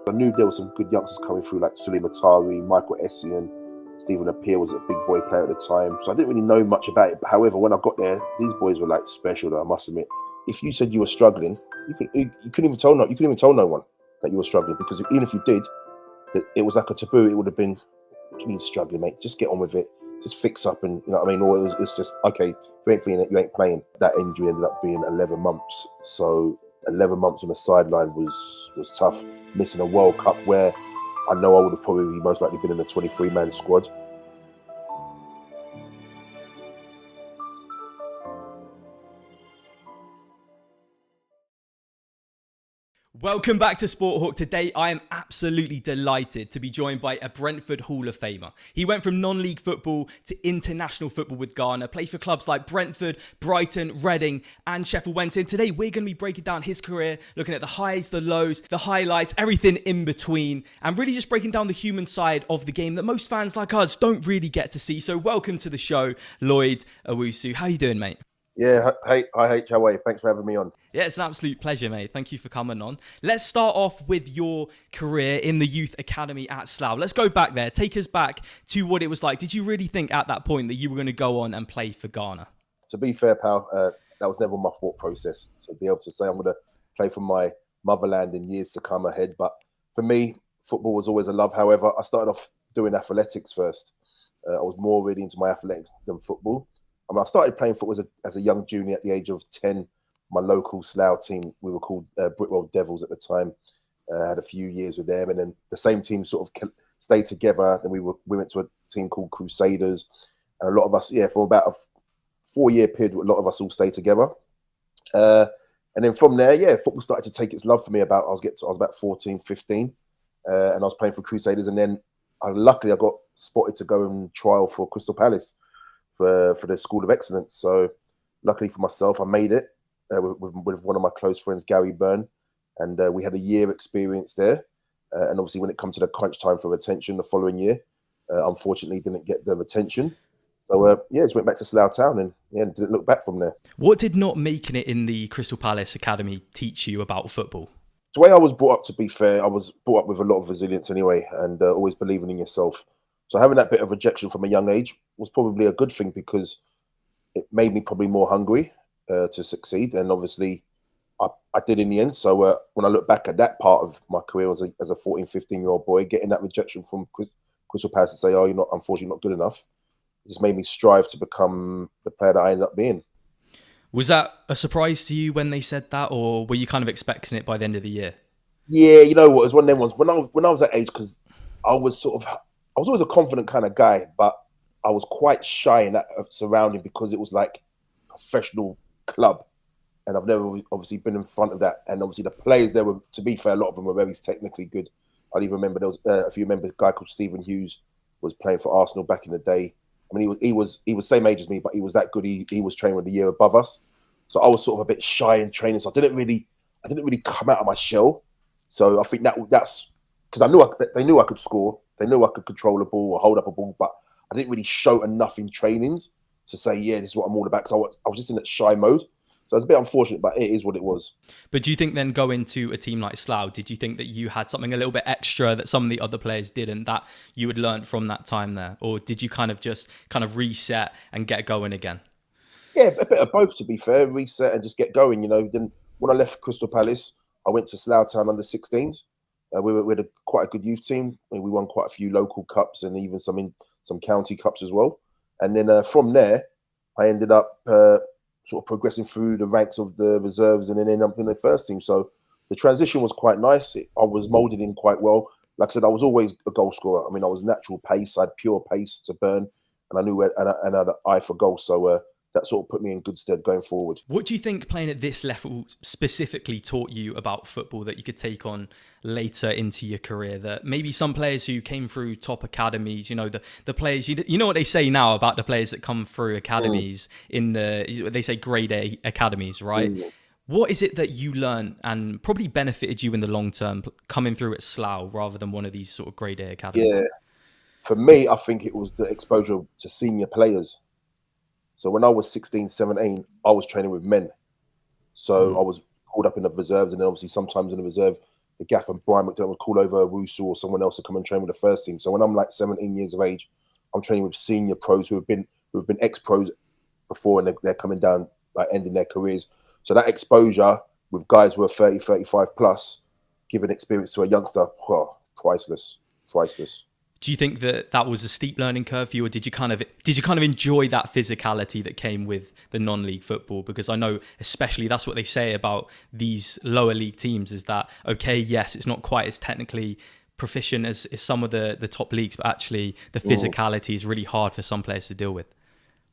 I knew there were some good youngsters coming through, like Sully Matari, Michael Essien, Stephen Appiah was a big boy player at the time. So I didn't really know much about it. But however, when I got there, these boys were like special, though, I must admit. If you said you were struggling, you couldn't even tell no one that you were struggling, because even if you did, it was like a taboo. It would have been, what do you mean struggling, mate? Just get on with it. Just fix up, and you know what I mean? Or it's just, okay, if you ain't feeling it, you ain't playing. That injury ended up being 11 months. So 11 months on the sideline was tough. Missing a World Cup where I know I would have probably most likely been in the 23-man squad. Welcome back to Sporthawk. Today, I am absolutely delighted to be joined by a Brentford Hall of Famer. He went from non-league football to international football with Ghana, played for clubs like Brentford, Brighton, Reading, and Sheffield Wednesday. And today, we're going to be breaking down his career, looking at the highs, the lows, the highlights, everything in between, and really just breaking down the human side of the game that most fans like us don't really get to see. So welcome to the show, Lloyd Owusu. How you doing, mate? Yeah, hi H, how are you? Thanks for having me on. Yeah, it's an absolute pleasure, mate. Thank you for coming on. Let's start off with your career in the youth academy at Slough. Let's go back there. Take us back to what it was like. Did you really think at that point that you were going to go on and play for Ghana? To be fair, pal, that was never my thought process, to be able to say I'm going to play for my motherland in years to come ahead. But for me, football was always a love. However, I started off doing athletics first. I was more really into my athletics than football. I mean, I started playing football as a young junior at the age of 10. My local Slough team, we were called Britwell Devils at the time. Had a few years with them, and then the same team sort of stayed together. Then we went to a team called Crusaders, and a lot of us, for about a 4-year period, a lot of us all stayed together. And then from there, football started to take its love for me. I was about 14, 15, and I was playing for Crusaders. And then luckily I got spotted to go and trial for Crystal Palace for the School of Excellence. So luckily for myself, I made it with one of my close friends, Gary Byrne, and we had a year experience there. And obviously when it comes to the crunch time for retention the following year, unfortunately didn't get the retention. So just went back to Slough Town and didn't look back from there. What did not making it in the Crystal Palace Academy teach you about football? The way I was brought up, to be fair, I was brought up with a lot of resilience anyway, and always believing in yourself. So having that bit of rejection from a young age was probably a good thing, because it made me probably more hungry to succeed. And obviously I did in the end. So when I look back at that part of my career as a 14, 15-year-old boy, getting that rejection from Crystal Palace to say, oh, you're not, unfortunately not good enough, it just made me strive to become the player that I ended up being. Was that a surprise to you when they said that, or were you kind of expecting it by the end of the year? Yeah, you know what, it was one of them ones. When I was that age, because I was always a confident kind of guy, but I was quite shy in that surrounding, because it was like a professional club, and I've never obviously been in front of that. And obviously the players there were, to be fair, a lot of them were very technically good. I even remember there was a few members, a guy called Stephen Hughes was playing for Arsenal back in the day. I mean, he was same age as me, but he was that good. He was training with the year above us, so I was sort of a bit shy in training. So I didn't really come out of my shell. So I think that's because they knew I could score, they knew I could control a ball or hold up a ball, but I didn't really show enough in trainings to say, yeah, this is what I'm all about. Because I was just in that shy mode. So it's a bit unfortunate, but it is what it was. But do you think then going to a team like Slough, did you think that you had something a little bit extra that some of the other players didn't, that you had learned from that time there? Or did you kind of reset and get going again? Yeah, a bit of both, to be fair. Reset and just get going, you know. Then when I left Crystal Palace, I went to Slough Town under 16s. We had quite a good youth team. We won quite a few local cups and even some county cups as well. And then from there, I ended up sort of progressing through the ranks of the reserves and then ended up in the first team. So the transition was quite nice. I was moulded in quite well. Like I said, I was always a goal scorer. I mean, I was natural pace. I had pure pace to burn, and I knew and I had an eye for goal. So that sort of put me in good stead going forward. What do you think playing at this level specifically taught you about football that you could take on later into your career, that maybe some players who came through top academies, you know, the players, you know what they say now about the players that come through academies they say grade A academies, right? What is it that you learned and probably benefited you in the long term coming through at Slough rather than one of these sort of grade A academies? Yeah, for me, I think it was the exposure to senior players. So when I was 16, 17, I was training with men. So I was called up in the reserves, and then obviously sometimes in the reserve, the gaff and Brian McDermott would call over Owusu or someone else to come and train with the first team. So when I'm like 17 years of age, I'm training with senior pros who have been ex-pros before, and they're coming down, like ending their careers. So that exposure with guys who are 30, 35 plus, giving experience to a youngster, oh, priceless. Do you think that that was a steep learning curve for you, or did you kind of enjoy that physicality that came with the non-league football? Because I know, especially, that's what they say about these lower league teams, is that, okay, yes, it's not quite as technically proficient as some of the top leagues, but actually the physicality is really hard for some players to deal with.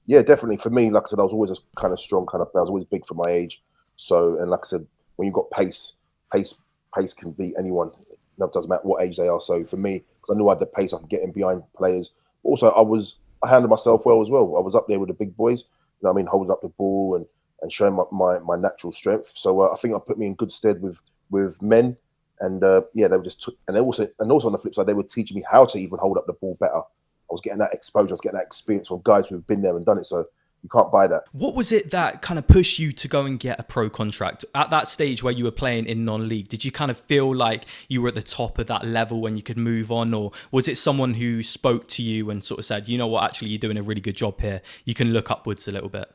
Yeah, definitely. For me, like I said, I was always a kind of strong kind of player. I was always big for my age. So, and like I said, when you've got pace can beat anyone. It doesn't matter what age they are. So for me, because I knew I had the pace, I could get in behind players. Also, I handled myself well as well. I was up there with the big boys, you know what I mean, holding up the ball and showing my natural strength. So I think that put me in good stead with men. And yeah, they were just and also on the flip side, they were teaching me how to even hold up the ball better. I was getting that exposure, I was getting that experience from guys who've been there and done it. So you can't buy that. What was it that kind of pushed you to go and get a pro contract? At that stage where you were playing in non-league, did you kind of feel like you were at the top of that level when you could move on? Or was it someone who spoke to you and sort of said, you know what, actually, you're doing a really good job here, you can look upwards a little bit?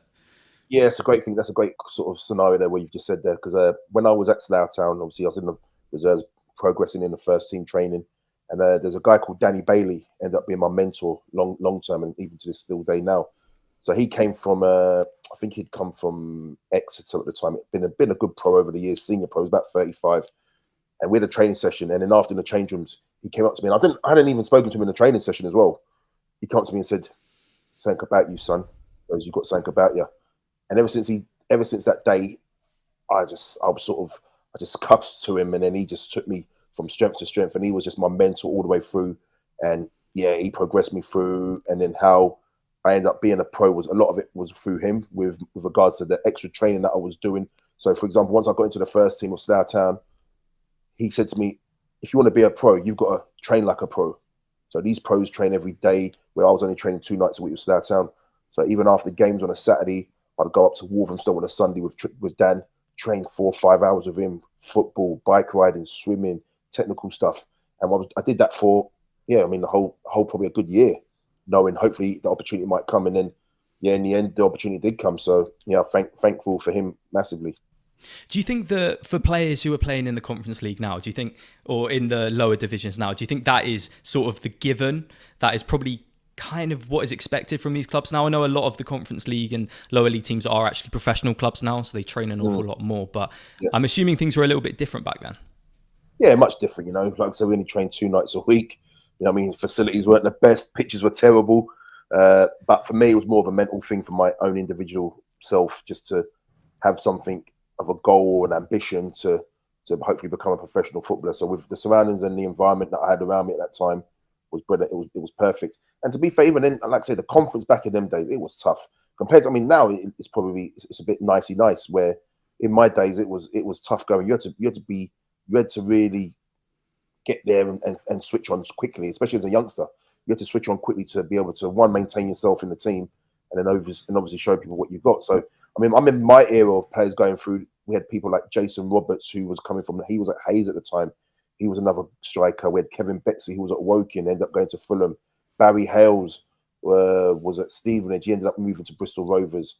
Yeah, it's a great thing. That's a great sort of scenario there where you've just said there. Because when I was at Slough Town, obviously I was in the reserves progressing in the first team training. And there's a guy called Danny Bailey, ended up being my mentor long term, and even to this still day now. So he came from, I think he'd come from Exeter at the time. It'd been a good pro over the years, senior pro, he was about 35. And we had a training session. And then after in the change rooms, he came up to me, and I hadn't even spoken to him in the training session as well. He came up to me and said, "Think about you, son. You've got something about you." And ever since that day, I just cuffed to him, and then he just took me from strength to strength, and he was just my mentor all the way through. And yeah, he progressed me through, and then how I ended up being a pro was a lot of it was through him with regards to the extra training that I was doing. So for example, once I got into the first team of Slough Town, he said to me, "If you want to be a pro, you've got to train like a pro." So these pros train every day, where I was only training 2 nights a week with Slough Town. So even after games on a Saturday, I'd go up to Walthamstow on a Sunday with Dan, train 4 or 5 hours with him, football, bike riding, swimming, technical stuff. And I did that for, yeah, I mean, the whole probably a good year, knowing hopefully the opportunity might come. And then, yeah, in the end, the opportunity did come. So, yeah, thankful for him massively. Do you think that for players who are playing in the Conference League now, do you think, or in the lower divisions now, do you think that is sort of the given, that is probably kind of what is expected from these clubs now? I know a lot of the Conference League and lower league teams are actually professional clubs now, so they train an awful lot more, but yeah. I'm assuming things were a little bit different back then. Yeah, much different, you know. Like I said, we only trained 2 nights a week. You know what I mean? Facilities weren't the best, pitches were terrible. But for me, it was more of a mental thing for my own individual self, just to have something of a goal or an ambition to hopefully become a professional footballer. So with the surroundings and the environment that I had around me at that time was brilliant. It was perfect. And to be fair, even then, like I say, the conference back in them days, it was tough. Compared to, I mean, now it's a bit nicey nice, where in my days it was tough going. You had to really get there and switch on quickly, especially as a youngster. You had to switch on quickly to be able to, one, maintain yourself in the team, and then obviously show people what you've got. So, I mean, I'm in my era of players going through. We had people like Jason Roberts, who was coming from, he was at Hayes at the time. He was another striker. We had Kevin Betsy, who was at Woking, ended up going to Fulham. Barry Hales was at Stevenage. He ended up moving to Bristol Rovers.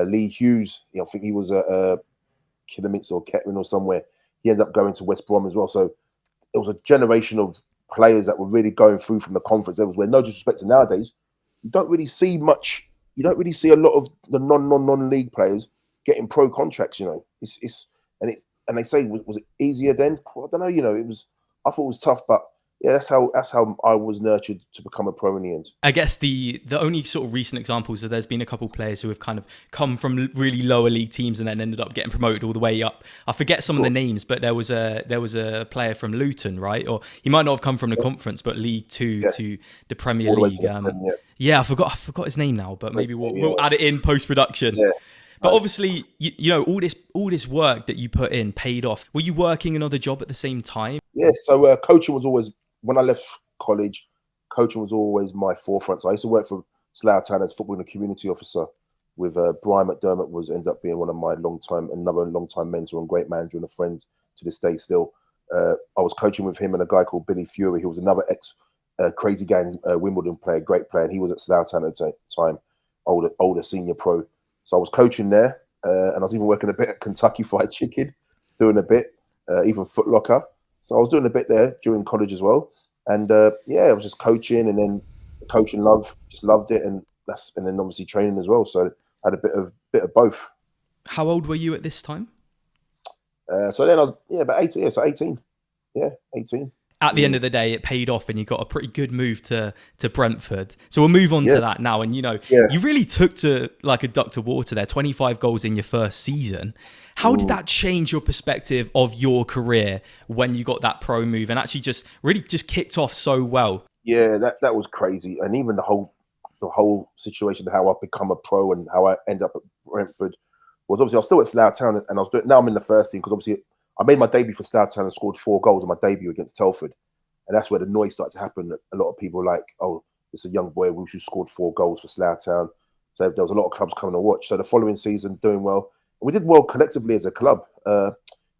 Lee Hughes, I think he was at Kidderminster or Kettering or somewhere. He ended up going to West Brom as well. So it was a generation of players that were really going through from the conference levels, where, no disrespect to nowadays, you don't really see much. You don't really see a lot of the non-league players getting pro contracts. You know, and they say, was it easier then? I don't know. You know, I thought it was tough, but yeah, that's how I was nurtured to become a pro in the end. I guess the only sort of recent examples are there's been a couple of players who have kind of come from really lower league teams and then ended up getting promoted all the way up. I forget some of the names, but there was a player from Luton, right? Or he might not have come from the conference, but League Two to the Premier League. I forgot his name now, but maybe we'll add it in post production. Yeah. But obviously, you know, all this work that you put in paid off. Were you working another job at the same time? Yeah, so coaching was always, when I left college, coaching was always my forefront. So I used to work for Slough Town as football and community officer with Brian McDermott, ended up being another long-time mentor and great manager and a friend to this day still. I was coaching with him and a guy called Billy Fury, who was another ex Crazy Gang Wimbledon player, great player, and he was at Slough Town at the time, older senior pro. So I was coaching there, and I was even working a bit at Kentucky Fried Chicken, doing a bit, even Foot Locker. So I was doing a bit there during college as well, and yeah, I was just coaching, and then coaching just loved it, and then obviously training as well. So I had a bit of both. How old were you at this time? So then I was about 18. Yeah, so 18. Yeah, 18. At the end of the day, it paid off and you got a pretty good move to Brentford. So we'll move on to that now. And, you really took to like a duck to water there, 25 goals in your first season. How did that change your perspective of your career when you got that pro move and actually just kicked off so well? Yeah, that was crazy. And even the whole situation, how I become a pro and how I end up at Brentford was obviously I was still at Slough Town and now I'm in the first team because obviously I made my debut for Slough Town and scored 4 goals on my debut against Telford. And that's where the noise started to happen. A lot of people were like, oh, it's a young boy who scored 4 goals for Slough Town. So there was a lot of clubs coming to watch. So the following season, doing well. We did well collectively as a club.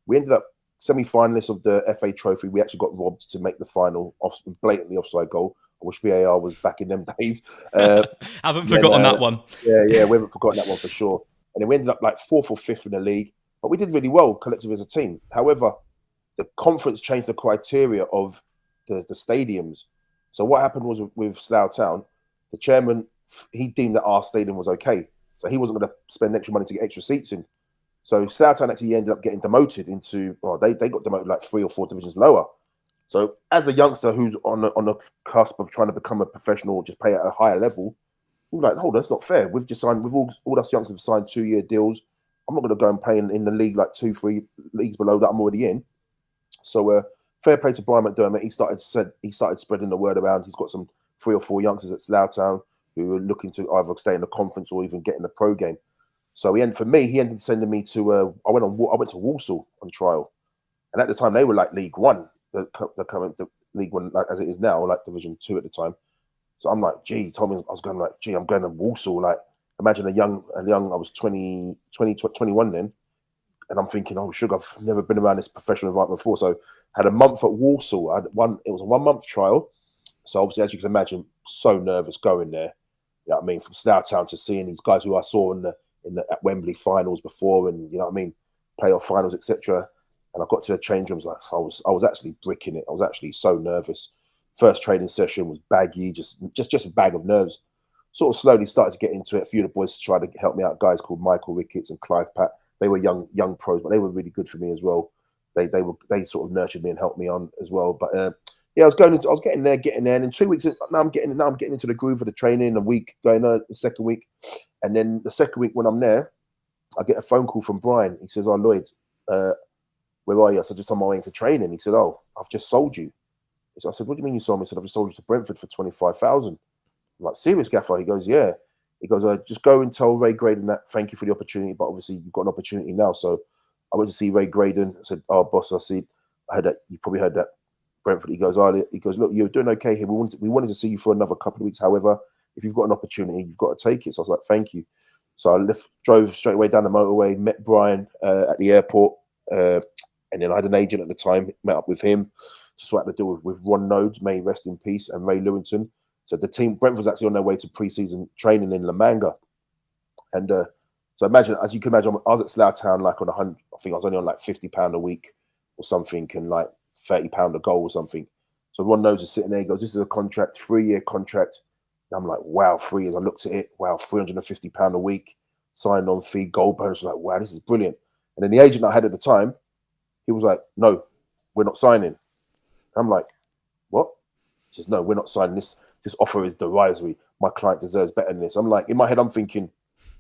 We ended up semi-finalists of the FA Trophy. We actually got robbed to make the final, blatantly offside goal. I wish VAR was back in them days. Haven't forgotten that one. Yeah, we haven't forgotten that one for sure. And then we ended up like 4th or 5th in the league. But we did really well collectively as a team. However, the conference changed the criteria of the stadiums. So what happened was with Slough Town, the chairman, he deemed that our stadium was okay. So he wasn't going to spend extra money to get extra seats in. So Slough Town actually ended up getting demoted into, they got demoted like 3 or 4 divisions lower. So as a youngster who's on the cusp of trying to become a professional, just play at a higher level, we were like, hold on, that's not fair. We've just signed, all us youngsters have signed 2-year deals. I'm not going to go and play in the league like 2-3 leagues below that I'm already in. So fair play to Brian McDermott. He started spreading the word around. He's got some 3 or 4 youngsters at Slough Town who are looking to either stay in the conference or even get in the pro game. So he ended sending me to. I went to Walsall on trial, and at the time they were like League One, the League One like as it is now, like Division 2 at the time. So I'm like, gee, he told me I was going like, gee, I'm going to Walsall. Like, imagine a young. I was 21 then. And I'm thinking, oh, sugar, I've never been around this professional environment before. So I had a month at Walsall. It was a 1-month trial. So obviously, as you can imagine, so nervous going there. You know what I mean? From Slough Town to seeing these guys who I saw in the at Wembley finals before, and you know what I mean, playoff finals, etc. And I got to the change rooms, like I was actually bricking it. I was actually so nervous. First training session was baggy, just a bag of nerves. Sort of slowly started to get into it. A few of the boys tried to help me out, guys called Michael Ricketts and Clive Pat. They were young pros, but they were really good for me as well. They sort of nurtured me and helped me on as well. But yeah, I was getting there, and in 2 weeks, now I'm getting into the groove of the training. A week going the second week, and then the second week when I'm there, I get a phone call from Brian. He says, "Oh, Lloyd, where are you?" I said, "Just on my way into training." He said, "Oh, I've just sold you." So I said, "What do you mean you sold me?" He said, "I've just sold you to Brentford for 25,000." I'm like, "Serious, Gaffer?" He goes, "Yeah." He goes, "Just go and tell Ray Graydon that thank you for the opportunity, but obviously you've got an opportunity now." So I went to see Ray Graydon. I said, "Oh, boss, I heard that you probably heard that Brentford." He goes, "Look, you're doing okay here. We wanted to see you for another couple of weeks. However, if you've got an opportunity, you've got to take it." So I was like, "Thank you." So I drove straight away down the motorway, met Brian at the airport, and then I had an agent at the time, met up with him to sort out the deal with Ron Nodes, may rest in peace, and Ray Lewington. So the team, Brentford was actually on their way to pre-season training in La Manga. And so imagine, as you can imagine, I was at Slough Town like on 100, I think I was only on like £50 a week or something, and like £30 a goal or something. So Ron Nodes is sitting there, he goes, "This is a contract, 3-year contract." And I'm like, wow, 3 years. I looked at it, wow, £350 a week, sign on fee, goal bonus. I was like, wow, this is brilliant. And then the agent I had at the time, he was like, "No, we're not signing." I'm like, "What?" He says, "No, we're not signing this. This offer is derisory. My client deserves better than this." I'm like, in my head, I'm thinking,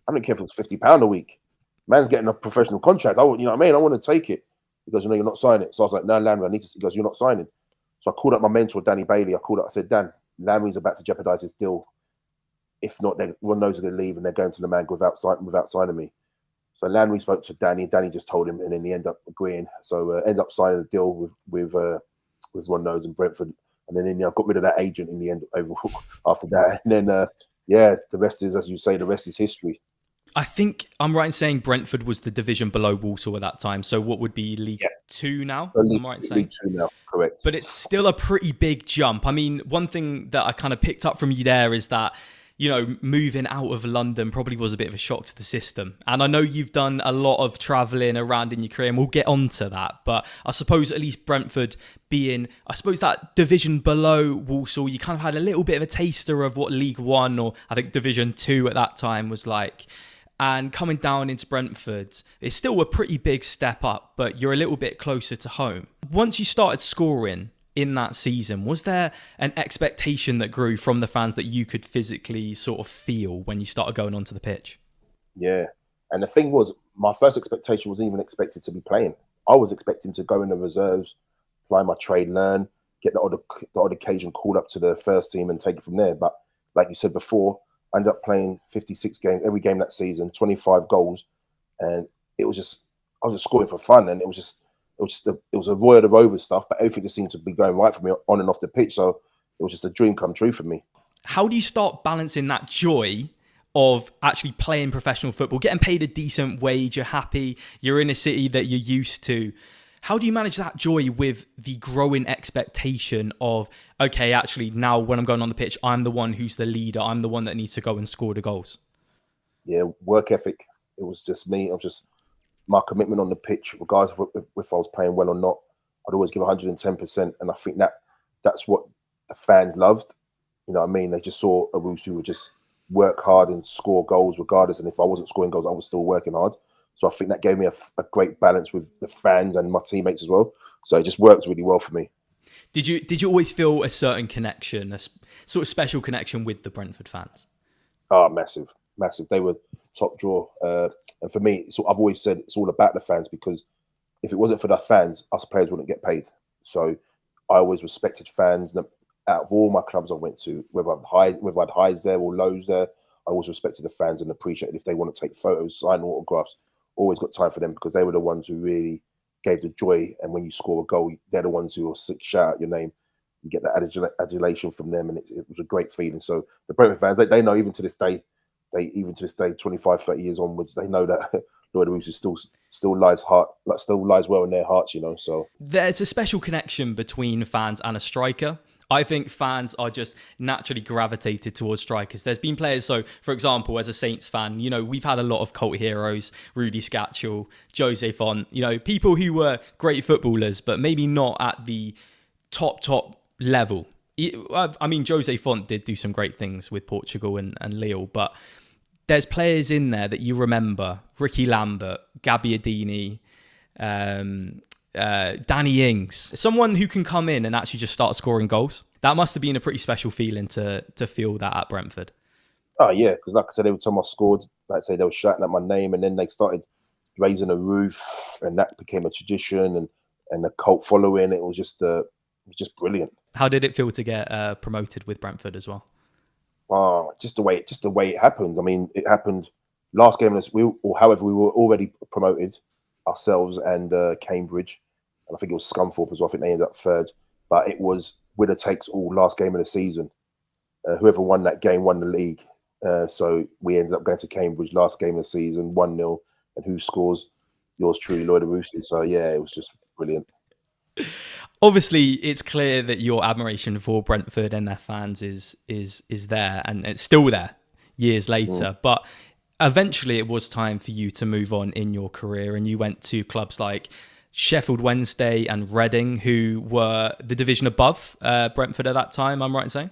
I don't care if it's £50 a week. Man's getting a professional contract. You know what I mean? I want to take it. He goes, "No, you're not signing it." So I was like, "No, Landry, I need to." He goes, "You're not signing." So I called up my mentor, Danny Bailey. I said, "Dan, Landry's about to jeopardize his deal. If not, Ron knows they're going to leave and they're going to the man without signing me." So Landry spoke to Danny. Danny just told him, and then he ended up agreeing. So end up signing a deal with Ron Nodes and Brentford. And then I got rid of that agent in the end after that. And then, yeah, the rest is, as you say, the rest is history. I think I'm right in saying Brentford was the division below Walsall at that time. So what would be League Two now? I'm right in saying? League Two now, correct. But it's still a pretty big jump. I mean, one thing that I kind of picked up from you there is that, you know, moving out of London probably was a bit of a shock to the system. And I know you've done a lot of travelling around in your career, and we'll get onto that. But I suppose at least Brentford being, I suppose, that division below Walsall, you kind of had a little bit of a taster of what League One, or I think Division Two at that time, was like. And coming down into Brentford, it's still a pretty big step up, but you're a little bit closer to home. Once you started scoring in that season, was there an expectation that grew from the fans that you could physically sort of feel when you started going onto the pitch? Yeah. And the thing was, my first expectation wasn't even expected to be playing. I was expecting to go in the reserves, apply my trade, learn, get the odd occasion called up to the first team and take it from there. But like you said before, I ended up playing 56 games, every game that season, 25 goals. And it was just, I was just scoring for fun. And it was a Roy of the Rovers stuff, but everything just seemed to be going right for me on and off the pitch. So it was just a dream come true for me. How do you start balancing that joy of actually playing professional football, getting paid a decent wage, you're happy, you're in a city that you're used to? How do you manage that joy with the growing expectation of, okay, actually now when I'm going on the pitch, I'm the one who's the leader, I'm the one that needs to go and score the goals? Yeah, work ethic. It was just me. My commitment on the pitch, regardless of if I was playing well or not, I'd always give 110%. And I think that's what the fans loved. You know what I mean? They just saw Owusu would just work hard and score goals regardless. And if I wasn't scoring goals, I was still working hard. So I think that gave me a great balance with the fans and my teammates as well. So it just worked really well for me. Did you always feel a certain connection, a sort of special connection with the Brentford fans? Oh, massive. They were top draw. And for me, so I've always said it's all about the fans, because if it wasn't for the fans, us players wouldn't get paid. So I always respected fans. And out of all my clubs I went to, whether I'd highs there or lows there, I always respected the fans and appreciated if they want to take photos, sign autographs. Always got time for them, because they were the ones who really gave the joy. And when you score a goal, they're the ones who will shout out your name. You get that adulation from them, and it was a great feeling. So the Brentford fans, they know even to this day, 25, 30 years onwards, they know that Lloyd Owusu still lies well in their hearts, you know. So there's a special connection between fans and a striker. I think fans are just naturally gravitated towards strikers. There's been players, so for example, as a Saints fan, you know, we've had a lot of cult heroes, Rudy Scatchell, Jose Font, you know, people who were great footballers, but maybe not at the top level. I mean, Jose Font did do some great things with Portugal and Lille, but there's players in there that you remember: Ricky Lambert, Gabbiadini, Danny Ings, someone who can come in and actually just start scoring goals. That must have been a pretty special feeling to feel that at Brentford. Oh yeah, because like I said, every time I scored, like I say, they were shouting at my name, and then they started raising a roof, and that became a tradition and a cult following. It was just brilliant. How did it feel to get promoted with Brentford as well? Just the way it happened. I mean, it happened last game. However, we were already promoted ourselves and Cambridge, and I think it was Scunthorpe as well. I think they ended up third, but it was winner takes all last game of the season. Whoever won that game won the league. So we ended up going to Cambridge last game of the season, 1-0, and who scores? Yours truly, Lloyd Owusu. So yeah, it was just brilliant. Obviously, it's clear that your admiration for Brentford and their fans is there, and it's still there years later. But eventually, it was time for you to move on in your career, and you went to clubs like Sheffield Wednesday and Reading, who were the division above Brentford at that time. I'm right in saying?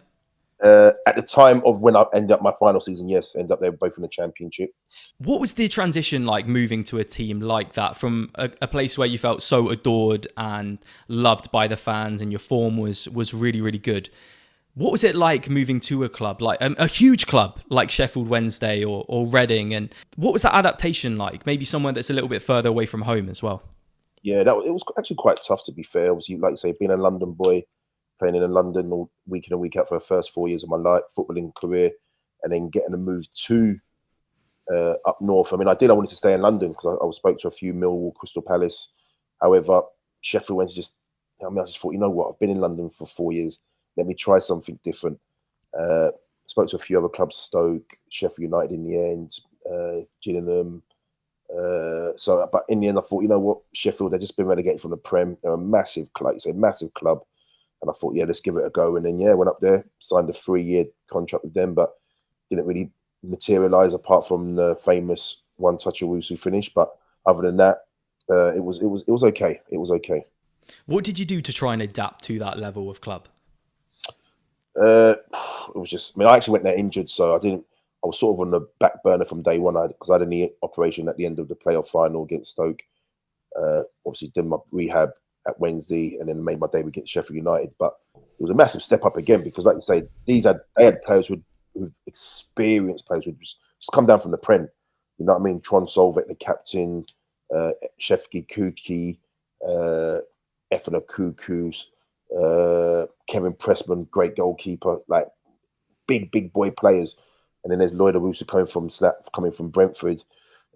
At the time of when I ended up my final season, yes, ended up they were both in the Championship. What was the transition like moving to a team like that, from a place where you felt so adored and loved by the fans and your form was really, really good? What was it like moving to a club, like a huge club like Sheffield Wednesday or Reading? And what was that adaptation like? Maybe somewhere that's a little bit further away from home as well. Yeah, it was actually quite tough, to be fair. Obviously, like you say, being a London boy, playing in London all week in and week out for the first 4 years of my footballing career, and then getting a move to up north. I mean, I wanted to stay in London because I spoke to a few, Millwall, Crystal Palace. However, Sheffield Wednesday I just thought, you know what, I've been in London for 4 years. Let me try something different. Spoke to a few other clubs, Stoke, Sheffield United in the end, Gillingham. But in the end, I thought, you know what, Sheffield, they've just been relegated from the Prem. They're a massive, like you say, massive club. And I thought, yeah, let's give it a go. And then, yeah, went up there, signed a 3-year contract with them, but didn't really materialise apart from the famous one-touch Owusu finish. But other than that, it was okay. It was okay. What did you do to try and adapt to that level of club? It was just, I mean, I actually went there injured, so I was sort of on the back burner from day one because I had a knee operation at the end of the playoff final against Stoke. Obviously did my rehab at Wednesday and then made my debut against Sheffield United. But it was a massive step up again because, like you say, they had players who experienced players who just come down from the Prem. You know what I mean? Tron Solveig, the captain, Shefki Kuki, Efena Kukus, Kevin Pressman, great goalkeeper, like big boy players. And then there's Lloyd Owusu coming from Brentford.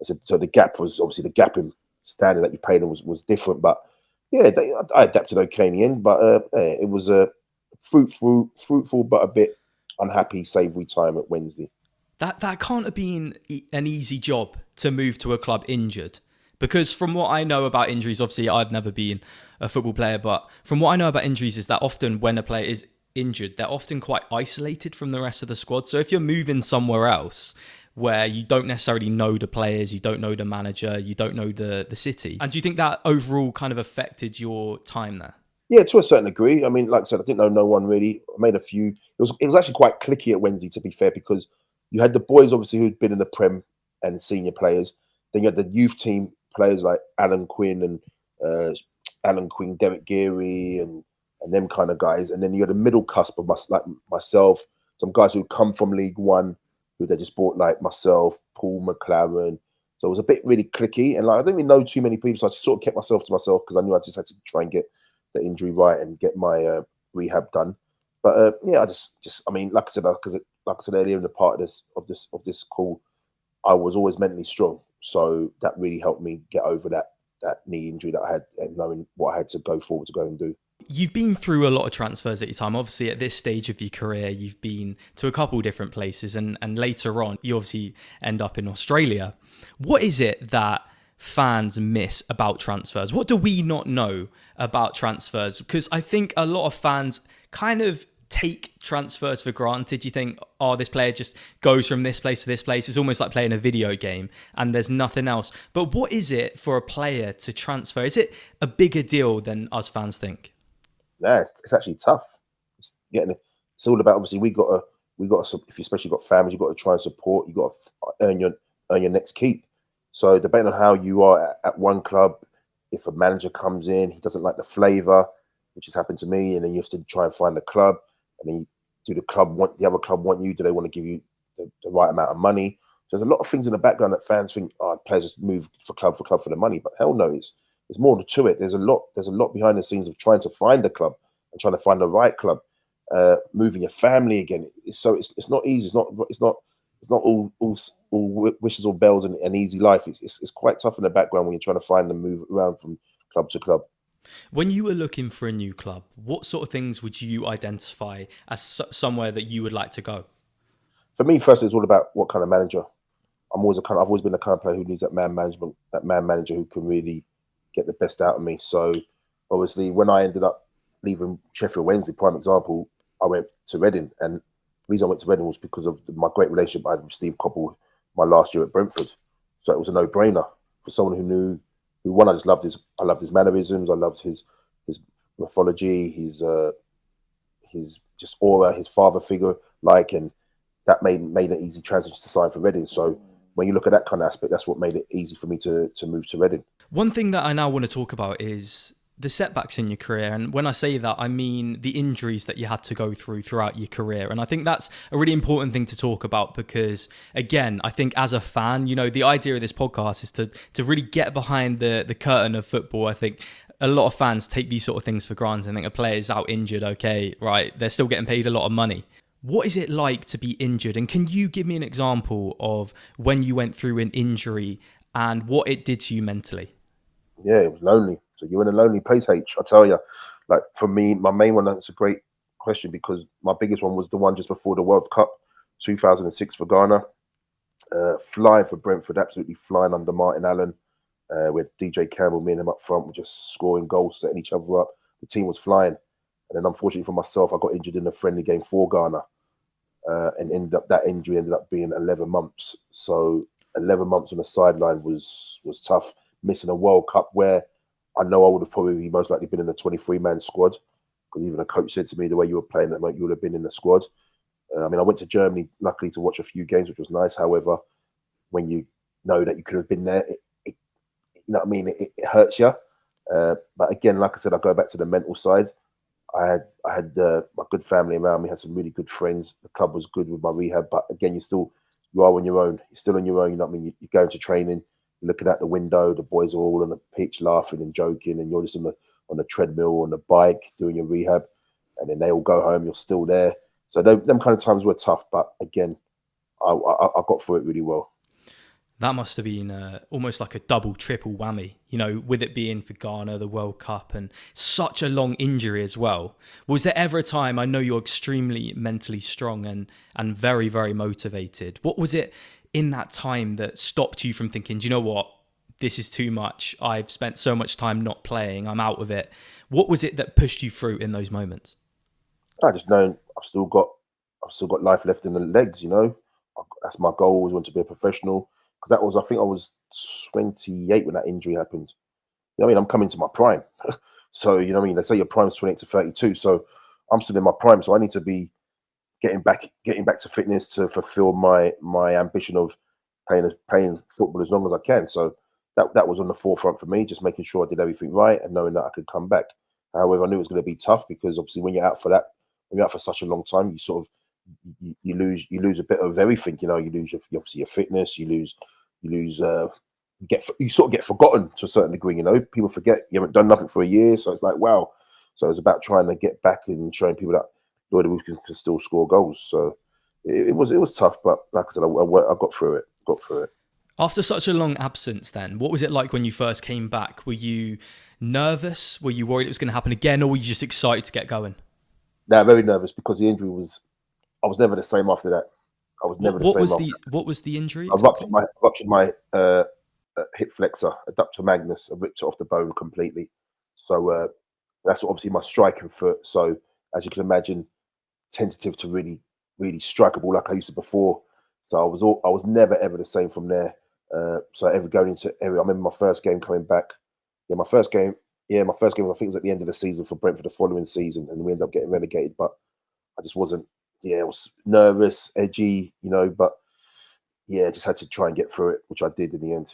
So the gap was obviously the gap in standard that you paid them was different. But yeah, I adapted okay in the end. But it was a fruitful but a bit unhappy, savoury time at Wednesday. That can't have been an easy job to move to a club injured. Because from what I know about injuries, obviously I've never been a football player, but from what I know about injuries is that often when a player is injured, they're often quite isolated from the rest of the squad. So if you're moving somewhere else where you don't necessarily know the players, you don't know the manager, you don't know the city, and do you think that overall kind of affected your time there? Yeah, to a certain degree. I mean, like I said, I didn't know no one really. I made a few. It was actually quite cliquey at Wednesday, to be fair, because you had the boys obviously who'd been in the Prem and senior players. Then you had the youth team players like Alan Quinn, Derek Geary, and them kind of guys. And then you had a middle cusp of like myself, some guys who come from League One, who they just bought, like myself, Paul McLaren. So it was a bit really cliquey. And like I didn't really know too many people, so I just sort of kept myself to myself because I knew I just had to try and get the injury right and get my rehab done. But yeah, I mean, like I said earlier in the part of this call, I was always mentally strong. So that really helped me get over that knee injury that I had and knowing what I had to go forward to go and do. You've been through a lot of transfers at your time. Obviously, at this stage of your career, you've been to a couple different places and later on, you obviously end up in Australia. What is it that fans miss about transfers? What do we not know about transfers? Because I think a lot of fans kind of take transfers for granted. You think, oh, this player just goes from this place to this place. It's almost like playing a video game and there's nothing else. But what is it for a player to transfer? Is it a bigger deal than us fans think? Yeah, it's actually tough. It's all about, obviously we got to, if you especially got families, you got to try and support. You got to earn your next keep. So depending on how you are at one club, if a manager comes in, he doesn't like the flavour, which has happened to me, and then you have to try and find a club. And then do the other club want you? Do they want to give you the right amount of money? So there's a lot of things in the background that fans think, oh, players just move for club for the money. But hell no, there's more to it. There's a lot behind the scenes of trying to find a club and trying to find the right club. Moving your family again. It's not easy. It's not all wishes or bells and an easy life. It's quite tough in the background when you're trying to find and move around from club to club. When you were looking for a new club, what sort of things would you identify as somewhere that you would like to go? For me, first, it's all about what kind of manager. I've always been the kind of player who needs that man manager who can really get the best out of me. So obviously when I ended up leaving Sheffield Wednesday, prime example, I went to Reading. And the reason I went to Reading was because of my great relationship I had with Steve Coppell my last year at Brentford. So it was a no-brainer for someone who knew, I just loved his mannerisms, I loved his mythology, his just aura, his father figure, and that made an easy transition to sign for Reading. So when you look at that kind of aspect, that's what made it easy for me to move to Reading. One thing that I now want to talk about is the setbacks in your career. And when I say that, I mean the injuries that you had to go throughout your career. And I think that's a really important thing to talk about because, again, I think as a fan, the idea of this podcast is to really get behind the curtain of football. I think a lot of fans take these sort of things for granted. I think a player's out injured, okay, right, they're still getting paid a lot of money. What is it like to be injured? And can you give me an example of when you went through an injury and what it did to you mentally? Yeah, it was lonely. So you're in a lonely place, H. I tell you, like for me, my main one, that's a great question because my biggest one was the one just before the World Cup, 2006 for Ghana. Flying for Brentford, absolutely flying under Martin Allen. With DJ Campbell, me and him up front, we're just scoring goals, setting each other up. The team was flying. And then unfortunately for myself, I got injured in a friendly game for Ghana. And that injury ended up being 11 months. So 11 months on the sideline was tough. Missing a World Cup where I know I would have probably most likely been in the 23-man squad. Because even a coach said to me, the way you were playing that night, you would have been in the squad. I went to Germany, luckily, to watch a few games, which was nice. However, when you know that you could have been there, you know what I mean? It hurts you. But again, like I said, I go back to the mental side. I had my good family around me, had some really good friends. The club was good with my rehab. But again, you are on your own. You're still on your own. You know what I mean? You're going to training, you're looking out the window. The boys are all on the pitch laughing and joking, and you're just on the treadmill, on the bike, doing your rehab. And then they all go home. You're still there. So them kind of times were tough. But again, I got through it really well. That must have been almost like a double, triple whammy, you know, with it being for Ghana, the World Cup, and such a long injury as well. Was there ever a time, I know you're extremely mentally strong and very, very motivated. What was it in that time that stopped you from thinking, do you know what, this is too much. I've spent so much time not playing. I'm out of it. What was it that pushed you through in those moments? I just know I've still got life left in the legs, you know. That's my goal, always want to be a professional. Because I think I was 28 when that injury happened. You know what I mean? I'm coming to my prime. So, you know what I mean? They say your prime's 28 to 32. So I'm still in my prime. So I need to be getting back to fitness to fulfill my ambition of playing football as long as I can. So that was on the forefront for me, just making sure I did everything right and knowing that I could come back. However, I knew it was going to be tough because obviously when you're out for such a long time, you sort of you lose a bit of everything. You know, you lose obviously your fitness. You sort of get forgotten to a certain degree. You know, people forget you haven't done nothing for a year, so it's like wow. So it's about trying to get back and showing people that Lloyd Owusu can still score goals. So it was tough, but like I said, I got through it. After such a long absence, then what was it like when you first came back? Were you nervous? Were you worried it was going to happen again, or were you just excited to get going? No, very nervous because the injury was. I was never the same after that. I was never the same. What was the injury? I ruptured my hip flexor, adductor magnus. I ripped it off the bone completely. So that's obviously my striking foot. So as you can imagine, tentative to really, really strike a ball like I used to before. So I was never ever the same from there. So I remember my first game coming back. My first game. I think it was at the end of the season for Brentford the following season, and we ended up getting relegated. But I just wasn't. I was nervous, edgy, you know, but just had to try and get through it, which I did in the end.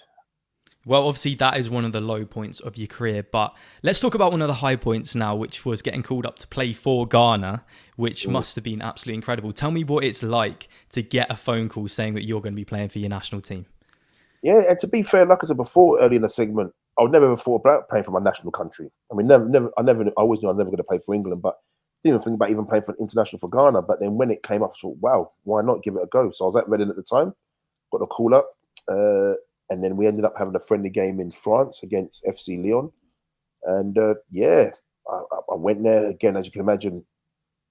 Well, obviously that is one of the low points of your career, but let's talk about one of the high points now, which was getting called up to play for Ghana, which must have been absolutely incredible. Tell me what it's like to get a phone call saying that you're going to be playing for your national team. Yeah, and to be fair, like I said before, early in the segment, I would never ever thought about playing for my national country. I mean, I always knew I was never going to play for England, but didn't even think about even playing for international for Ghana. But then when it came up, I thought, wow, why not give it a go? So I was at Reading at the time, got a call up, and then we ended up having a friendly game in France against FC Lyon. And I went there again, as you can imagine.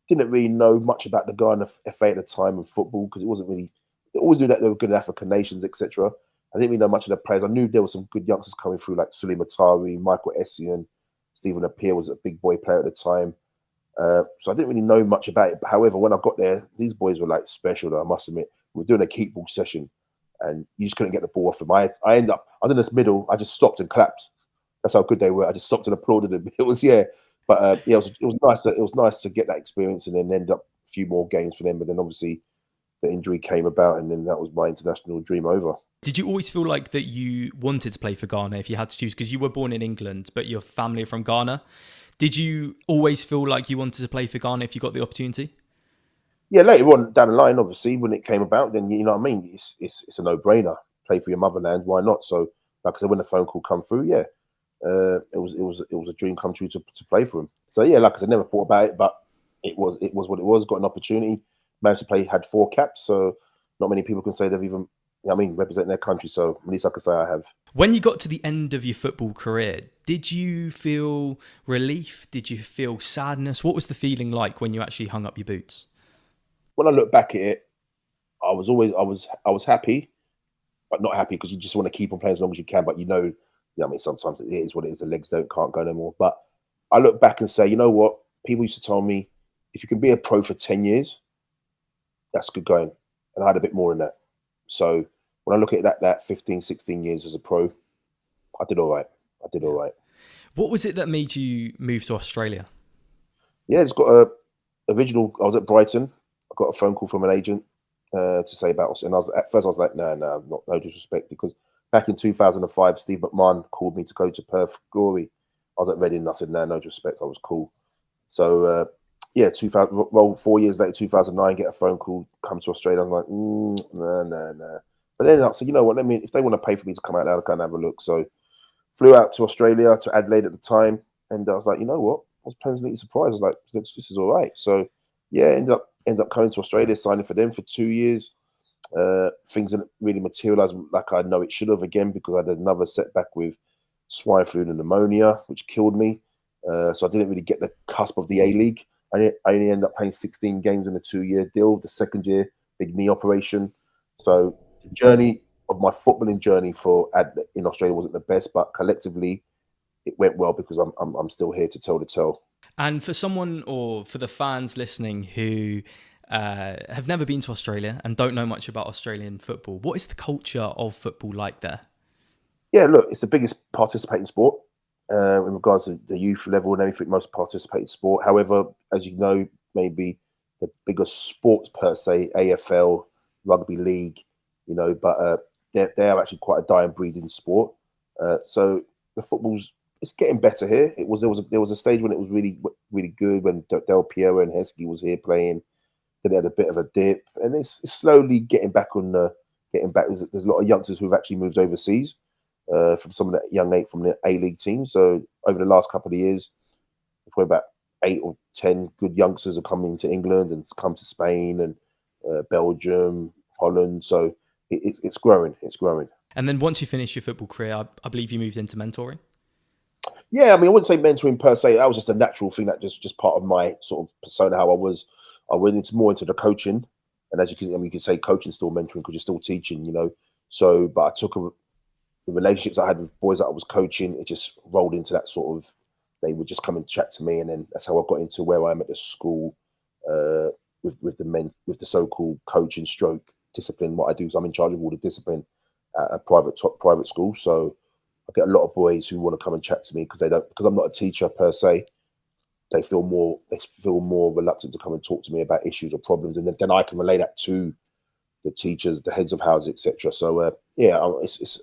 Didn't really know much about the Ghana FA at the time and football because it wasn't really. They always knew that they were good African nations, etc. I didn't really know much of the players. I knew there were some good youngsters coming through, like Sully Matari, Michael Essien, Stephen Appiah was a big boy player at the time. So I didn't really know much about it. But however, when I got there, these boys were like special, though, I must admit. We were doing a keep ball session and you just couldn't get the ball off them. I was in this middle, I just stopped and clapped. That's how good they were. I just stopped and applauded them. It was it was nice. It was nice to get that experience and then end up a few more games for them. But then obviously the injury came about and then that was my international dream over. Did you always feel like that you wanted to play for Ghana if you had to choose? Because you were born in England, but your family are from Ghana. Did you always feel like you wanted to play for Ghana if you got the opportunity? Yeah, later on down the line, obviously, when it came about, then you know what I mean. It's a no-brainer. Play for your motherland, why not? So, like I said, when the phone call come through, it was a dream come true to play for him. So yeah, like I said, never thought about it, but it was what it was. Got an opportunity, managed to play, had 4 caps. So not many people can say they've even. Representing their country. So at least I can say I have. When you got to the end of your football career, did you feel relief? Did you feel sadness? What was the feeling like when you actually hung up your boots? When I look back at it, I was happy, but not happy because you just want to keep on playing as long as you can. But you know, I mean, sometimes it is what it is. The legs can't go no more. But I look back and say, you know what? People used to tell me, if you can be a pro for 10 years, that's good going. And I had a bit more in that. So when I look at that 15, 16 years as a pro, I did all right. I did all right. What was it that made you move to Australia? Yeah, it's got a original. I was at Brighton. I got a phone call from an agent to say about us, and at first I was like, no, no disrespect, because back in 2005, Steve McMahon called me to go to Perth Glory. I was at Reading, and I said, no disrespect. I was cool. So yeah, 4 years later, 2009, get a phone call, come to Australia. I'm like, no. But then I said, you know what? If they want to pay for me to come out there, I can have a look. So flew out to Australia, to Adelaide at the time, and I was like, you know what? I was pleasantly surprised. I was like, this is all right. So yeah, ended up coming to Australia, signing for them for 2 years. Things didn't really materialise like I know it should have, again, because I had another setback with swine flu and pneumonia, which killed me. So I didn't really get the cusp of the A-League. I only ended up playing 16 games in a 2-year deal. The second year, big knee operation. So the journey of my footballing journey in Australia wasn't the best, but collectively it went well because I'm still here to tell the tale. And for someone, or for the fans listening who have never been to Australia and don't know much about Australian football, what is the culture of football like there? Yeah, look, it's the biggest participating sport in regards to the youth level and everything, most participated sport. However, as you know, maybe the biggest sports per se, AFL, rugby league, you know, but they're actually quite a dying breed in sport. So the it's getting better here. There was a stage when it was really good, when Del Piero and Heskey was here playing. Then they had a bit of a dip, and it's slowly getting back. There's a lot of youngsters who've actually moved overseas from some of the from the A-League team. So over the last couple of years, probably about 8 or 10 good youngsters have come into England and come to Spain and Belgium, Holland. So it's growing. It's growing. And then once you finish your football career, I believe you moved into mentoring. Yeah, I mean, I wouldn't say mentoring per se. That was just a natural thing, that just part of my sort of persona, how I was. I went more into the coaching, and as you can say coaching is still mentoring because you're still teaching, you know. So, but I took the relationships I had with boys that I was coaching, it just rolled into that sort of. They would just come and chat to me, and then that's how I got into where I am at the school with the so-called coaching stroke discipline. What I do is I'm in charge of all the discipline at a private school. So I get a lot of boys who want to come and chat to me because I'm not a teacher per se. They feel more reluctant to come and talk to me about issues or problems, and then I can relay that to the teachers, the heads of houses, etc. So yeah,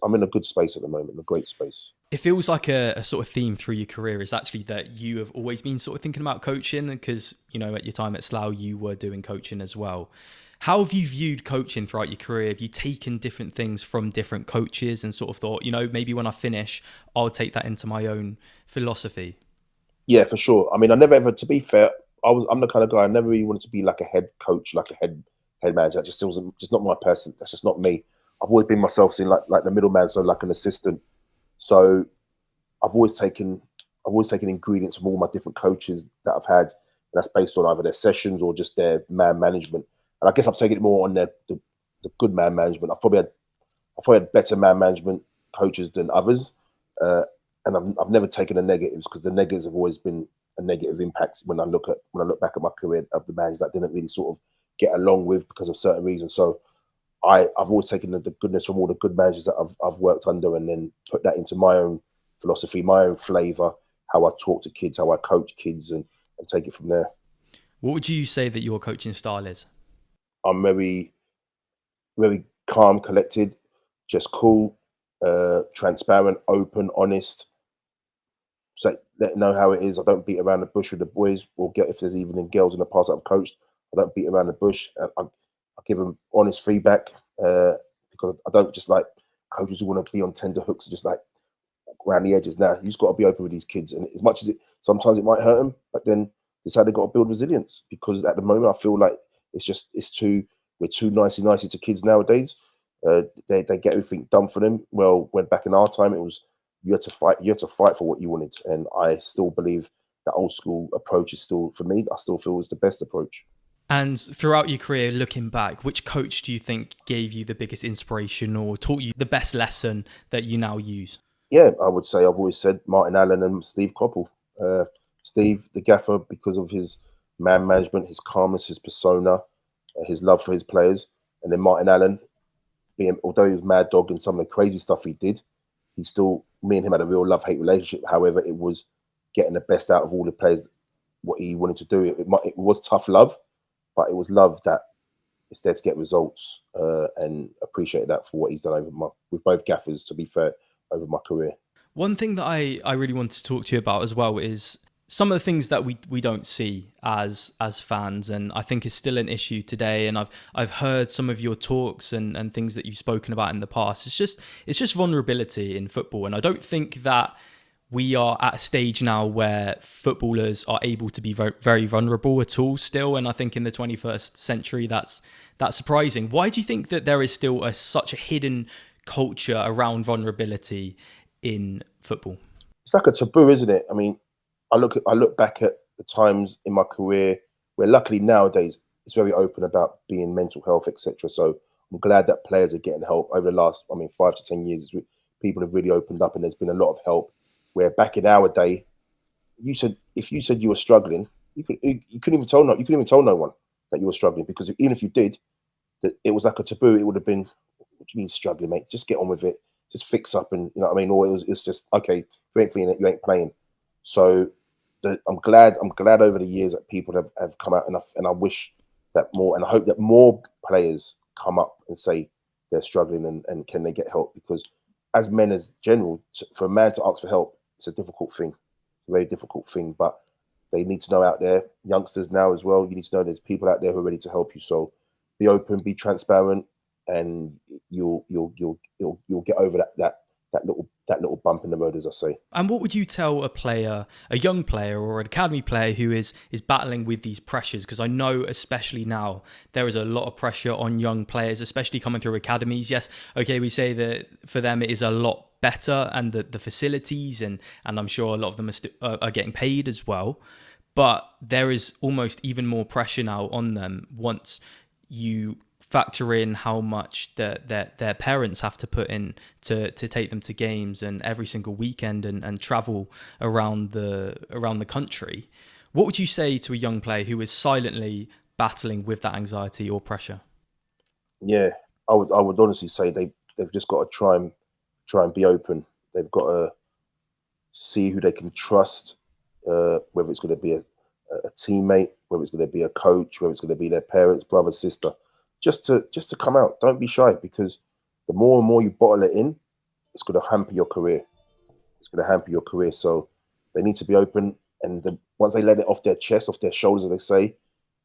I'm in a good space at the moment, a great space. It feels like a sort of theme through your career is actually that you have always been sort of thinking about coaching, because, you know, at your time at Slough, you were doing coaching as well. How have you viewed coaching throughout your career? Have you taken different things from different coaches and sort of thought, you know, maybe when I finish, I'll take that into my own philosophy? Yeah, for sure. I mean, I never ever, to be fair, I'm the kind of guy, I never really wanted to be like a head coach, like a head manager. That just wasn't, just not my person. That's just not me. I've always been myself, seeing like the middleman, so like an assistant. So I've always taken ingredients from all my different coaches that I've had. And that's based on either their sessions or just their man management. And I guess I've taken it more on the good man management. I've probably had better man management coaches than others. And I've never taken the negatives, because the negatives have always been a negative impact when I look back at my career, of the managers that didn't really sort of get along with because of certain reasons. So I've always taken the goodness from all the good managers that I've worked under, and then put that into my own philosophy, my own flavour, how I talk to kids, how I coach kids, and take it from there. What would you say that your coaching style is? I'm very, very calm, collected, just cool, transparent, open, honest. So let them know how it is. I don't beat around the bush with the boys. If there's even girls in the past that I've coached, I don't beat around the bush. I give them honest feedback, because I don't just like coaches who want to be on tender hooks, just like around the edges. Now you just got to be open with these kids, and as much as sometimes it might hurt them, but then it's how they got to build resilience. Because at the moment, I feel like we're too nicey to kids nowadays. They get everything done for them. Well, when back in our time, it was you had to fight for what you wanted, and I still believe that old school approach is still, for me, I still feel is the best approach. And throughout your career, looking back, which coach do you think gave you the biggest inspiration or taught you the best lesson that you now use? Yeah, I would say I've always said Martin Allen and Steve Coppell. Steve, the gaffer, because of his man management, his calmness, his persona, his love for his players. And then Martin Allen, although he was mad dog and some of the crazy stuff he did, me and him had a real love-hate relationship. However, it was getting the best out of all the players, what he wanted to do. It was tough love, but it was love that is there to get results, and appreciate that for what he's done with both gaffers, to be fair, over my career. One thing that I really want to talk to you about as well is some of the things that we don't see as fans, and I think is still an issue today. And I've heard some of your talks and things that you've spoken about in the past. It's just vulnerability in football, and I don't think that we are at a stage now where footballers are able to be very, very vulnerable at all still. And I think in the 21st century, that's surprising. Why do you think that there is still such a hidden culture around vulnerability in football? It's like a taboo, isn't it? I mean, I look back at the times in my career where, luckily nowadays, it's very open about being mental health, etc. So I'm glad that players are getting help over the last, 5 to 10 years. People have really opened up, and there's been a lot of help. Where back in our day, if you said you were struggling, you couldn't even tell no one that you were struggling, because even if you did, it was like a taboo. It would have been, what do you mean struggling, mate? Just get on with it. Just fix up, and you know what I mean. Or it's just, okay, if you ain't feeling it, you ain't playing. So I'm glad over the years that people have come out, and I wish that more, and I hope that more players come up and say they're struggling and can they get help, because as men as general, for a man to ask for help, it's a difficult thing, a very difficult thing. But they need to know out there, youngsters now as well, you need to know there's people out there who are ready to help you. So be open, be transparent, and you'll get over that little bump in the road, as I say. And what would you tell a young player or an academy player who is battling with these pressures? Because I know, especially now, there is a lot of pressure on young players, especially coming through academies. Yes, okay, we say that for them it is a lot better, and the facilities, and I'm sure a lot of them are getting paid as well. But there is almost even more pressure now on them once you factor in how much their parents have to put in to take them to games and every single weekend and travel around the country. What would you say to a young player who is silently battling with that anxiety or pressure? Yeah, I would honestly say they've just got to try and be open. They've got to see who they can trust, whether it's going to be a teammate, whether it's going to be a coach, whether it's going to be their parents, brother, sister. Just to come out. Don't be shy, because the more and more you bottle it in, it's going to hamper your career. It's going to hamper your career. So they need to be open, and once they let it off their chest, off their shoulders, as they say,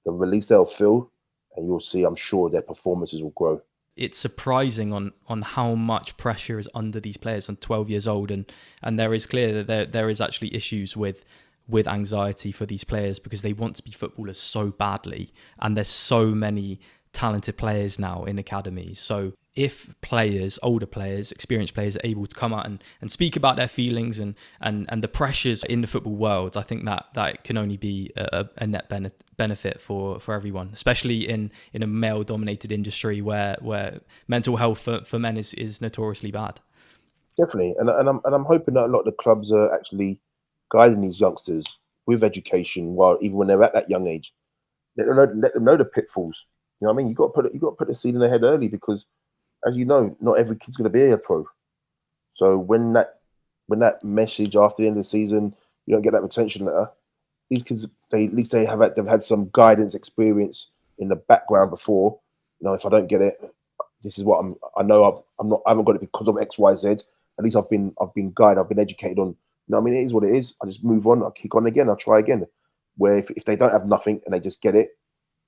the release they'll feel, and you'll see, I'm sure, their performances will grow. It's surprising on how much pressure is under these players on 12 years old, and there is clear that there is actually issues with anxiety for these players, because they want to be footballers so badly, and there's so many talented players now in academies. So if players, older players, experienced players, are able to come out and speak about their feelings and the pressures in the football world, I think that can only be a net benefit for everyone, especially in a male-dominated industry where mental health for men is notoriously bad. Definitely, and I'm hoping that a lot of the clubs are actually guiding these youngsters with education, while even when they're at that young age, let them know the pitfalls. You know what I mean? You got to put the seed in their head early, because, as you know, not every kid's going to be a pro. So when that message after the end of the season, you don't get that retention letter, these kids, they've had some guidance experience in the background before. You know, if I don't get it, this is what I haven't got it because of X, Y, Z. At least I've been guided, I've been educated on. You know what I mean? It is what it is. I just move on. I'll kick on again. I'll try again. Where if they don't have nothing and they just get it,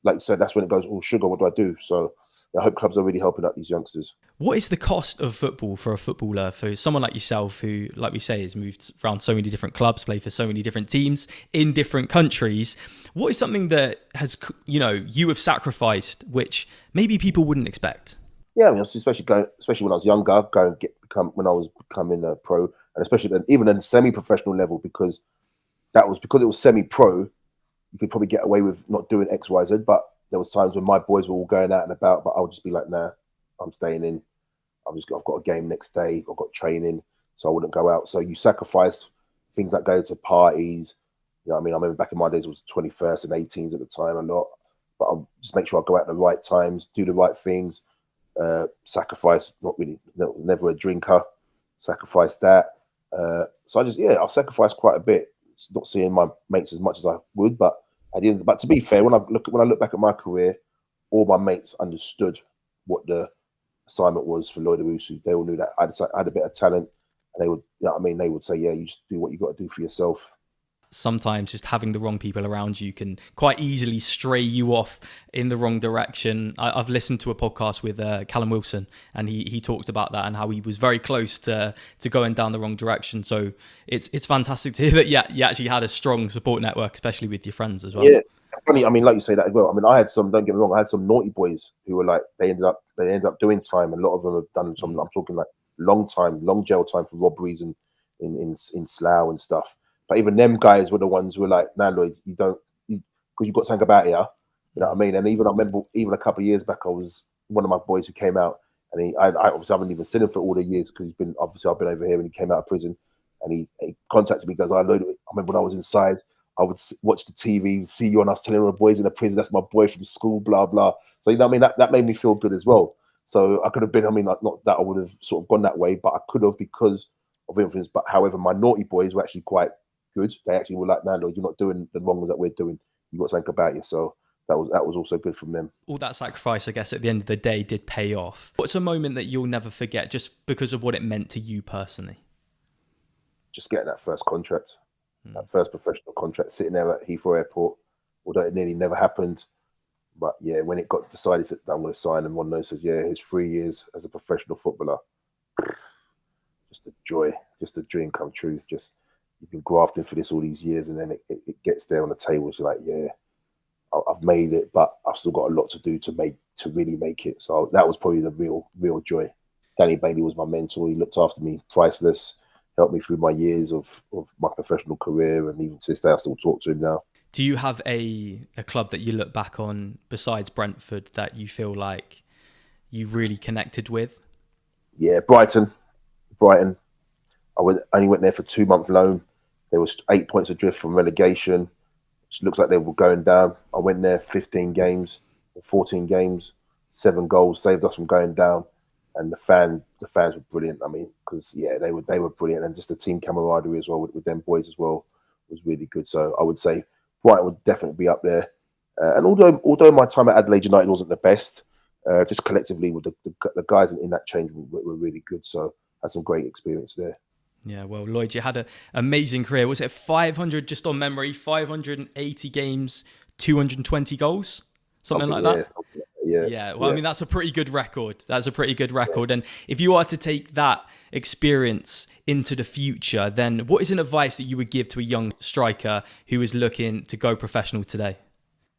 like you said, that's when it goes, oh, sugar, what do I do? So I hope clubs are really helping out these youngsters. What is the cost of football for a footballer, for someone like yourself who, like we say, has moved around so many different clubs, played for so many different teams in different countries? What is something that has, you have sacrificed, which maybe people wouldn't expect? Yeah, I mean, especially when I was younger, when I was becoming a pro, and especially then, even in semi-professional level, because it was semi-pro, you could probably get away with not doing X, Y, Z. But there was times when my boys were all going out and about, but I would just be like, nah, I'm staying in. I've got a game next day. I've got training, so I wouldn't go out. So you sacrifice things like going to parties. You know what I mean? I remember back in my days, it was 21st and 18s at the time a lot. But I'll just make sure I go out at the right times, do the right things, sacrifice, never a drinker, sacrifice that. So I'll sacrifice quite a bit. It's not seeing my mates as much as I would, but but to be fair, when I look back at my career, all my mates understood what the assignment was for Lloyd Owusu. They all knew that I had a bit of talent, and they would, you know what I mean? They would say, yeah, you just do what you got to do for yourself. Sometimes just having the wrong people around you can quite easily stray you off in the wrong direction. I've listened to a podcast with Callum Wilson, and he talked about that and how he was very close to going down the wrong direction. So it's fantastic to hear that you actually had a strong support network, especially with your friends as well. Yeah, funny. I mean, like you say that as well. I mean, I had some. Don't get me wrong. I had some naughty boys who were like they ended up doing time. A lot of them have done some. I'm talking like long jail time for robberies and in Slough and stuff. But even them guys were the ones who were like, nah, Lloyd, because you got something about here. You know what I mean? And even I remember, even a couple of years back, I was one of my boys who came out, and I obviously haven't even seen him for all the years because I've been over here when he came out of prison, and he contacted me, goes, I remember when I was inside, I would watch the TV, see you, and I was telling my boys in the prison, that's my boy from school, blah blah. So you know what I mean? That made me feel good as well. So I could have been, I mean, like, not that I would have sort of gone that way, but I could have because of influence. But however, my naughty boys were actually quite good. They actually were like, no, you're not doing the wrongs that we're doing. You got something about you. So that was also good from them. All that sacrifice, I guess, at the end of the day did pay off. What's a moment that you'll never forget just because of what it meant to you personally? Just getting that first contract, that first professional contract, sitting there at Heathrow Airport, although it nearly never happened. But yeah, when it got decided that I'm going to sign, and one of those says, yeah, here's 3 years as a professional footballer. Just a joy, just a dream come true. Just, you've been grafting for this all these years, and then it gets there on the table. It's like, yeah, I've made it, but I've still got a lot to do to really make it. So that was probably the real joy. Danny Bailey was my mentor. He looked after me, priceless, helped me through my years of my professional career, and even to this day, I still talk to him now. Do you have a club that you look back on besides Brentford that you feel like you really connected with? Yeah, Brighton. I only went there for 2-month loan. There was 8 points adrift from relegation. It looks like they were going down. I went there 15 games, 14 games, 7 goals, saved us from going down. And the fans were brilliant. I mean, because yeah, they were brilliant, and just the team camaraderie as well with them boys as well was really good. So I would say Brighton would definitely be up there. And although my time at Adelaide United wasn't the best, just collectively with the guys in that change were really good. So I had some great experience there. Yeah, well, Lloyd, you had an amazing career. Was it 500, just on memory, 580 games, 220 goals? Something like that? Yeah. Well, I mean, that's a pretty good record. And if you are to take that experience into the future, then what is an advice that you would give to a young striker who is looking to go professional today?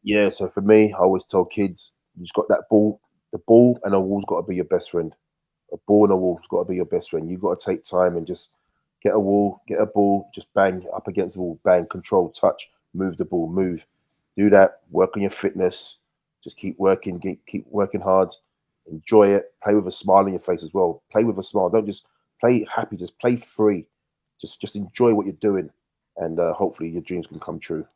Yeah, so for me, I always tell kids, you just got that ball. The ball and a wall's got to be your best friend. A ball and a wall's got to be your best friend. You've got to take time and just get a wall, get a ball, just bang up against the wall, bang, control, touch, move the ball, move. Do that, work on your fitness, just keep working hard, enjoy it, play with a smile on your face as well. Play with a smile, don't just play happy, just play free. Just enjoy what you're doing, and hopefully your dreams can come true.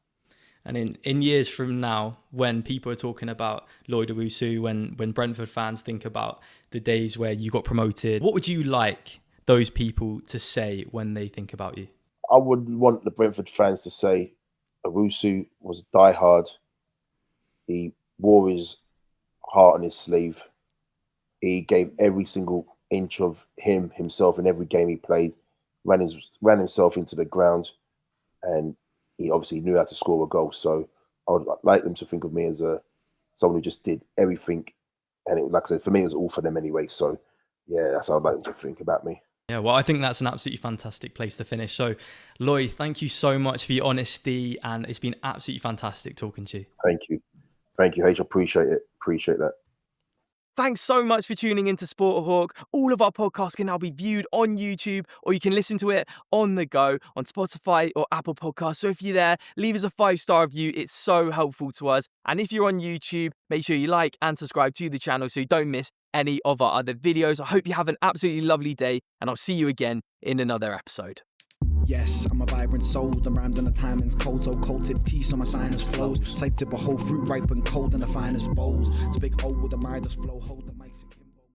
And in years from now, when people are talking about Lloyd Owusu, when Brentford fans think about the days where you got promoted, what would you like those people to say when they think about you? I would want the Brentford fans to say Owusu was diehard. He wore his heart on his sleeve. He gave every single inch of himself in every game he played, ran himself into the ground, and he obviously knew how to score a goal. So I would like them to think of me as someone who just did everything. And like I said, for me, it was all for them anyway. So yeah, that's how I'd like them to think about me. Yeah, well, I think that's an absolutely fantastic place to finish. So, Lloyd, thank you so much for your honesty, and it's been absolutely fantastic talking to you. Thank you, H. I appreciate it. Appreciate that. Thanks so much for tuning into Sporthawk. All of our podcasts can now be viewed on YouTube, or you can listen to it on the go on Spotify or Apple Podcasts. So if you're there, leave us a 5-star review. It's so helpful to us. And if you're on YouTube, make sure you like and subscribe to the channel so you don't miss any of our other videos. I hope you have an absolutely lovely day, and I'll see you again in another episode. Yes, I'm a vibrant soul. The rhymes and the timing's cold, so cold tip tea, so my sinus flows. Sight tip a whole fruit ripe and cold in the finest bowls. Speak old with the Midas flow, hold the mic secure.